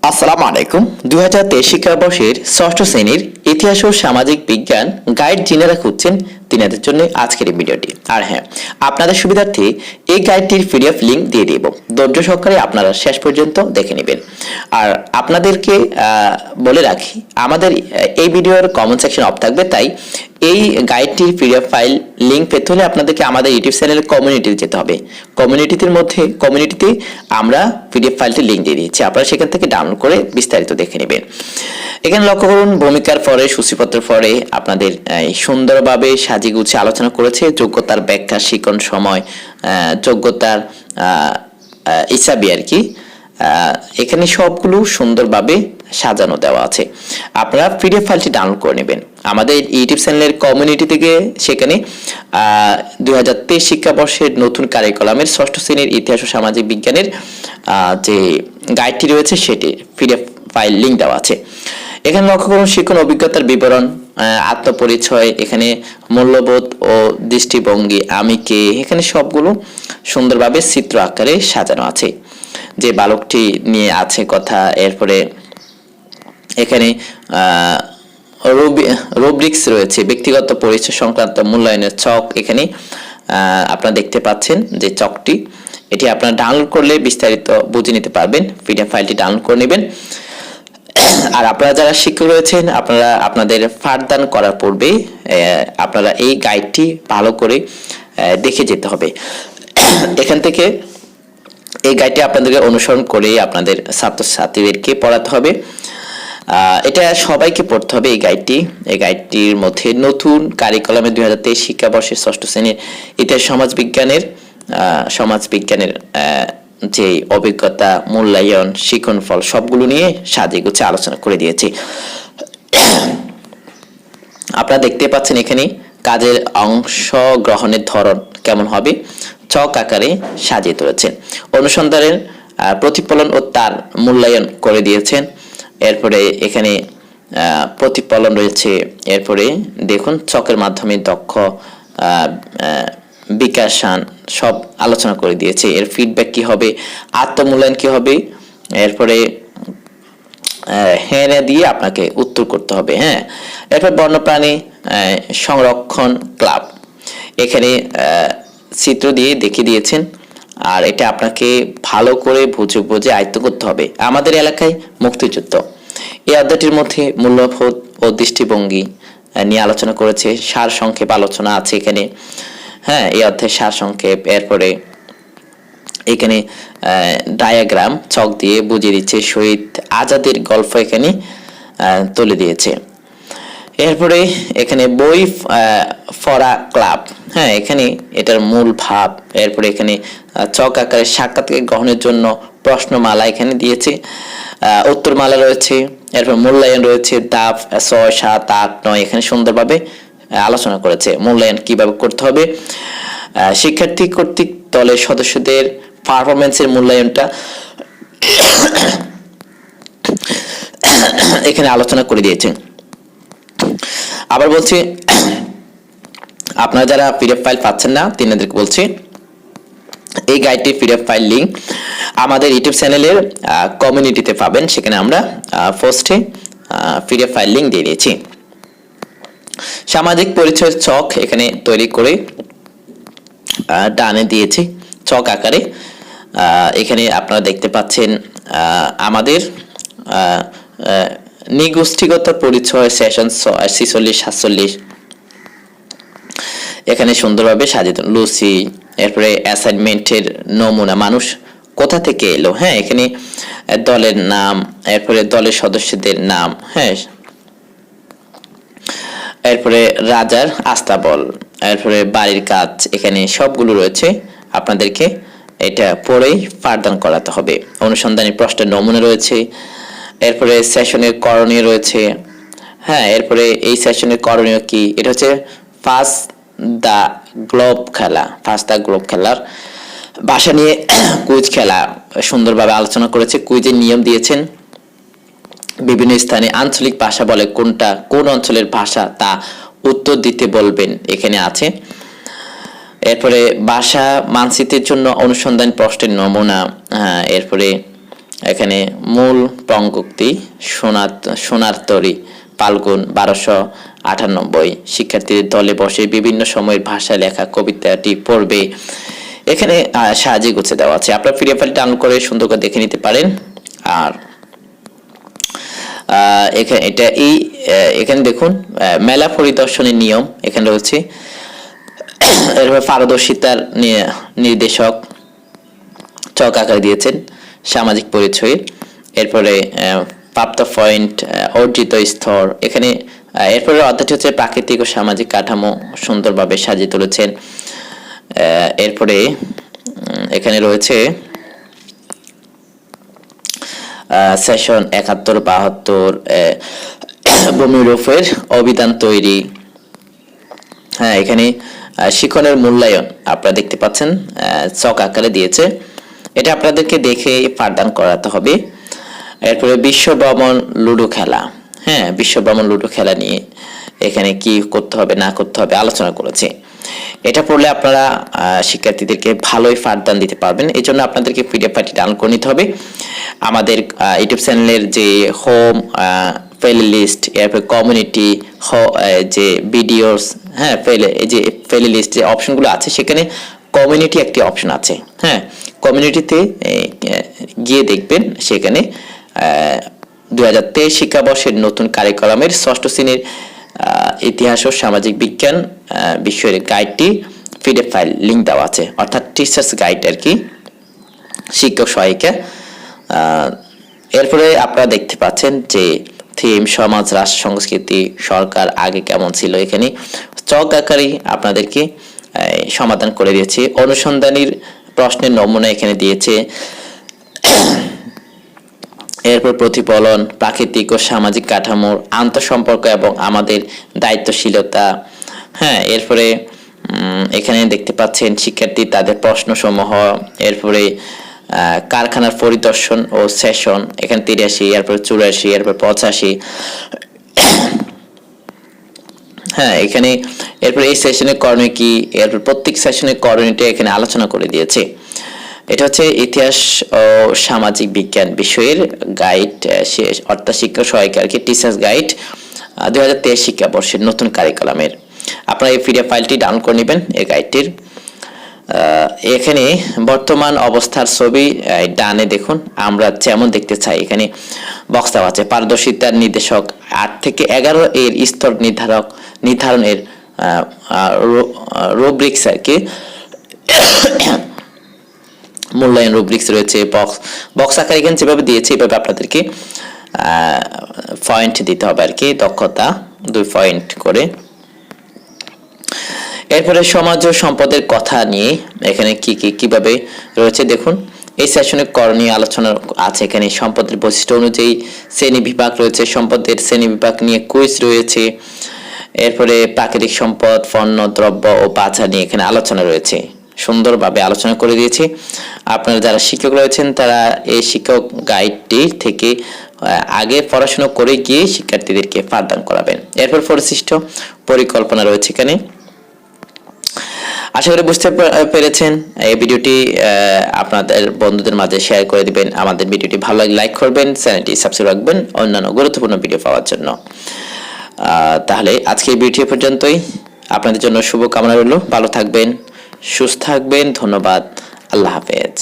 আসসালামু আলাইকুম। 2023 শিক্ষাবর্ষের ষষ্ঠ শ্রেণীর ইতিহাস ও সামাজিক বিজ্ঞান গাইড যিনারা খুঁজছেন তিনাদের জন্য আজকের এই ভিডিওটি। আর হ্যাঁ, আপনাদের সুবিধার্থে এই গাইডটির পিডিএফ লিংক দিয়ে দেব, ধৈর্য সহকারে আপনারা শেষ পর্যন্ত দেখে নেবেন। আর আপনাদেরকে বলে রাখি, আমাদের এই ভিডিওর কমেন্ট সেকশন অফ থাকবে, তাই এই গাইডটির পিডিএফ ফাইল লিংক পেতে হলে আপনাদেরকে আমাদের ইউটিউব চ্যানেলের কমিউনিটিতে যেতে হবে। কমিউনিটিতে আমরা পিডিএফ ফাইলটি লিংক দিয়ে দিয়েছি, আপনারা সেখান থেকে ডাউনলোড করে বিস্তারিত দেখে নেবেন। এখানে লক্ষ্য করুন, ভূমিকার পরে সূচিপত্রের পরে আপনাদের সুন্দরভাবে সাজিয়ে গুছিয়ে আলোচনা করেছে যোগ্যতার ব্যাখ্যা, শিখন সময়, যোগ্যতার হিসাবে আর কি। এখানে সবগুলো সুন্দরভাবে সাজানো দেওয়া আছে। আপনারা পিডিএফ ফাইলটি ডাউনলোড করে নেবেন আমাদের ইউটিউব চ্যানেলের কমিউনিটি থেকে। সেখানে 2023 শিক্ষাবর্ষের নতুন কারিকুলামের ষষ্ঠ শ্রেণীর ইতিহাস ও সামাজিক বিজ্ঞানের যে গাইডটি রয়েছে সেটি পিডিএফ ফাইল লিংক দেওয়া আছে। এখানে লক্ষ্য করুন, শিক্ষণ অভিজ্ঞতার বিবরণ, আত্মপরিচয়, এখানে মূল্যবোধ ও দৃষ্টিভঙ্গি, আমি কে, এখানে সবগুলো সুন্দরভাবে চিত্র আকারে সাজানো আছে। যে বালকটি নিয়ে আছে কথা, এরপরে এখানে রুব্রিক্স রয়েছে, ব্যক্তিগত পরিচয় সংক্রান্ত মূল্যায়নের ছক। এখানে আপনারা দেখতে পাচ্ছেন যে ছকটি, এটি আপনারা ডাউনলোড করলে বিস্তারিত বুঝে নিতে পারবেন। পিডিএফ ফাইলটি ডাউনলোড করে নেবেন। আর আপনারা যারা শিক্ষক রয়েছেন, আপনারা আপনাদের পাঠদান করার পূর্বে আপনারা এই গাইডটি ভালো করে দেখে যেতে হবে। এখান থেকে এই গাইডটি আপনাদেরকে অনুসরণ করে আপনাদের ছাত্রছাত্রীদেরকে পড়াতে হবে। এটা সবাইকে পড়তে হবে এই গাইডটির মধ্যে নতুন কারিকুলামে 2023 শিক্ষাবর্ষের ষষ্ঠ শ্রেণীর ইতিহাস সমাজ বিজ্ঞানের যে অভিজ্ঞতা, মূল্যায়ন, শিখন ফল সবগুলো নিয়ে সাজিয়ে গুছিয়ে আলোচনা করে দিয়েছি। আপনারা দেখতে পাচ্ছেন এখানে কাজের অংশগ্রহণের ধরন কেমন হবে ছক আকারে সাজিয়ে তুলেছেন। অনুসন্ধানের প্রতিফলন ও তার মূল্যায়ন করে দিয়েছেন। এরপরে এখানে প্রতিফলন রয়েছে। এরপরে দেখুন ছকের মাধ্যমে দক্ষ বিকাশান সব আলোচনা করে দিয়েছে। এর ফিডব্যাক কি হবে, আত্মমূল্যায়ন কি হবে, এরপরে হ্যাঁ দিয়ে আপনাকে উত্তর করতে হবে। হ্যাঁ, এরপর বন্যপ্রাণী সংরক্ষণ ক্লাব, এখানে চিত্র দিয়ে দেখিয়ে দিয়েছেন। আর এটা আপনাকে ভালো করে বুঝে আয়ত্ত করতে হবে। আমাদের এলাকায় মুক্তিযুদ্ধ, এই অধ্যায়টির মধ্যে মূল্যবোধ ও দৃষ্টিভঙ্গি নিয়ে আলোচনা করেছে। সার সংক্ষেপ আলোচনা আছে এখানে। হ্যাঁ, এই অধ্যায়ের সার সংক্ষেপ। এরপরে এখানে ডায়াগ্রাম ছক দিয়ে বুঝিয়ে দিচ্ছে। শহীদ আজাদের গল্প এখানে তুলে দিয়েছে। এরপরে এখানে বই পড়া ক্লাব, হ্যাঁ, এখানে এটার মূল ভাব। এরপরে এখানে ছক আকারে সাক্ষাৎকার গ্রহণের জন্য প্রশ্নমালা এখানে দিয়েছে, উত্তরমালা রয়েছে। এরপর মূল্যায়ন রয়েছে, ধাপ 6, 7, 8, 9 এখানে সুন্দরভাবে আলোচনা করেছে মূল্যায়ন কিভাবে করতে হবে। শিক্ষার্থী কর্তৃক দলের সদস্যদের পারফরমেন্সের মূল্যায়নটা এখানে আলোচনা করে দিয়েছে। আবার বলছি, আপনারা যারা পিডিএফ ফাইল পাচ্ছেন না তিনাদেরকে বলছি, এই গাইডটির পিডিএফ ফাইল লিংক আমাদের ইউটিউব চ্যানেলের কমিউনিটিতে পাবেন। সেখানে আমরা পোস্টে পিডিএফ ফাইল লিংক দিয়ে দিয়েছি। সামাজিক পরিচয়ের ছক এখানে তৈরি করে ডানে দিয়েছি ছক আকারে। এখানে আপনারা দেখতে পাচ্ছেন আমাদের নৃগোষ্ঠীগত পরিচয় সেশন 46-47 এখানে সুন্দরভাবে সাজিত। লুসি, এরপরে অ্যাসাইনমেন্টের নমুনা, মানুষ কোথা থেকে এলো, হ্যাঁ, এখানে দলের নাম, এরপরে দলের সদস্যদের নাম, হ্যাঁ, এরপরে রাজার আস্তাবল, এরপরে বাড়ির কাজ, এখানে সবগুলো রয়েছে। আপনাদেরকে এটা পড়েই পাঠদান করাতে হবে। অনুসন্ধানী প্রশ্নের নমুনা রয়েছে। এরপরে সেশনের করণীয় রয়েছে। হ্যাঁ, এরপরে এই সেশনের করণীয় কি, এটা হচ্ছে ফার্স্ট দ্য গ্লোব খেলার ভাষা নিয়ে কুইজ খেলা সুন্দরভাবে আলোচনা করেছে। কুইজের নিয়ম দিয়েছেন। বিভিন্ন স্থানে আঞ্চলিক ভাষা বলে কোনটা, কোন অঞ্চলের ভাষা তা উত্তর দিতে বলবেন এখানে আছে। এরপরে ভাষা মানচিত্রের জন্য অনুসন্ধান প্রশ্নের নমুনা, এরপরে এখানে মূল পঙ্ক্তি সোনার তরী ফাল্গুন 1298। শিক্ষার্থীদের দলে বসে বিভিন্ন সময়ের ভাষায় লেখা কবিতাটি পড়বে। এখানে সাহায্যে গুছিয়ে দেওয়া আছে, আপনারা পিডিএফ ফাইল ডাউনলোড করে সুন্দর করে দেখে নিতে পারেন। আর এখানে দেখুন মেলা পরিদর্শনের নিয়ম এখানে রয়েছে। এরপর পারদর্শিতার নির্দেশক চক আকারে দিয়েছেন সামাজিক পরিচয়ের। এরপরে প্রাপ্ত পয়েন্ট, অর্জিত স্তর এখানে। এরপরে অধ্যায়টি হচ্ছে প্রাকৃতিক ও সামাজিক কাঠামো সুন্দরভাবে সাজিয়ে তুলেছেন। এরপরে এখানে রয়েছে সেশন 71-72 ভূমিরূপের অভিধান তৈরি। হ্যাঁ, এখানে শিক্ষণের মূল্যায়ন আপনারা দেখতে পাচ্ছেন চক আকারে দিয়েছে, এটা আপনাদেরকে দেখে পাঠদান করাতে হবে। এরপরে বিশ্ব ভ্রমণ লুডো খেলা, হ্যাঁ বিশ্ব ভ্রমণ লুডো খেলা নিয়ে এখানে কি করতে হবে না করতে হবে আলোচনা করেছে। এটা পড়লে আপনারা শিক্ষার্থীদেরকে ভালোই পাঠদান দিতে পারবেন। এই জন্য আপনাদেরকে পিডিএফ ফাইলটি ডাউনলোড করে নিতে হবে। আমাদের ইউটিউব চ্যানেলের যে হোম প্লে লিস্ট, এরপর কমিউনিটি যে ভিডিওস, হ্যাঁ এই যে প্লে লিস্ট যে অপশনগুলো আছে সেখানে কমিউনিটি একটি অপশন আছে। হ্যাঁ, কমিউনিটিতে গিয়ে দেখবেন সেখানে 2023 শিক্ষাবর্ষের নতুন কারিকুলামের 6ষ্ঠ শ্রেণীর ইতিহাস ও সামাজিক বিজ্ঞান বিষয়ের গাইডটি পিডিএফ ফাইল লিংক দেওয়া আছে, অর্থাৎ টিচার্স গাইড আর কি, শিক্ষক সহায়িকা। এরপরে আপনারা দেখতে পাচ্ছেন যে থিম সমাজ, রাষ্ট্র, সংস্কৃতি, সরকার আগে কেমন ছিল, এখানে চক আকারে আপনাদেরকে সমাধান করে দিয়েছে। অনুসন্ধানীর প্রশ্নের নমুনা এখানে দিয়েছে। এরপর প্রতিফলন, প্রাকৃতিক ও সামাজিক কাঠামোর আন্তঃসম্পর্ক এবং আমাদের দায়িত্বশীলতা। হ্যাঁ, এরপরে এখানে দেখতে পাচ্ছেন শিক্ষার্থী তাদের প্রশ্নসমূহ। এরপরে কারখানার পরিদর্শন ও সেশন এখানে 83, এরপর 84, এরপর 85। হ্যাঁ, এখানে এরপর এই সেশনের করণীয় কি, এরপর প্রত্যেক সেশনের করণীয়টা এখানে আলোচনা করে দিয়েছে। এটা হচ্ছে ইতিহাস ও সামাজিক বিজ্ঞান বিষয়ের গাইড, অর্থাৎ শিক্ষক সহায়িকা আর কি, টিচার্স গাইড 2023 শিক্ষাবর্ষের নতুন কারিকুলামের। আপনারা এই পিডিএফ ফাইলটি ডাউনলোড করে নেবেন এই গাইডটির। এখানে বর্তমান অবস্থার ছবি ডানে দেখুন, আমরা যেমন দেখতে চাই এখানে বক্স দেওয়া আছে। পারদর্শিতার নির্দেশক 8 থেকে 11 এর স্তর নির্ধারণের রুব্রিক্স আর কি, মূল্যায়ন রুব্রিক্স রয়েছে। বক্স আকারে এখানে যেভাবে দিয়েছে এভাবে আপনাদেরকে পয়েন্ট দিতে হবে আর কি, দক্ষতা 2 পয়েন্ট করে। এরপরে সমাজ ও সম্পদের কথা নিয়ে এখানে কিভাবে রয়েছে দেখুন। এই সেশনে করণীয় আলোচনা আছে, এখানে সম্পদের বৈশিষ্ট্য অনুযায়ী শ্রেণী বিভাগ রয়েছে, সম্পদের শ্রেণী বিভাগ নিয়ে কুইজ রয়েছে। এরপরে প্রাকৃতিক সম্পদ, পণ্য, দ্রব্য ও বাজার নিয়ে এখানে আলোচনা রয়েছে, সুন্দরভাবে আলোচনা করে দিয়েছি। আপনারা যারা শিক্ষক রয়েছেন তারা এই শিক্ষক গাইডটি থেকে আগে পড়াশোনা করে গিয়ে শিক্ষার্থীদেরকে পাঠদান করাবেন। এরপর পরিশিষ্ট পরিকল্পনা রয়েছে এখানে। আশা করি বুঝতে পেরেছেন। এই ভিডিওটি আপনাদের বন্ধুদের মাঝে শেয়ার করে দিবেন। আমাদের ভিডিওটি ভালো লাগলে লাইক করবেন, চ্যানেলটি সাবস্ক্রাইব রাখবেন অন্যান্য গুরুত্বপূর্ণ ভিডিও পাওয়ার জন্য। তাহলে আজকে এই ভিডিও পর্যন্তই। আপনাদের জন্য শুভ কামনা রইল। ভালো থাকবেন, সুস্থ থাকবেন। ধন্যবাদ। আল্লাহ হাফেজ।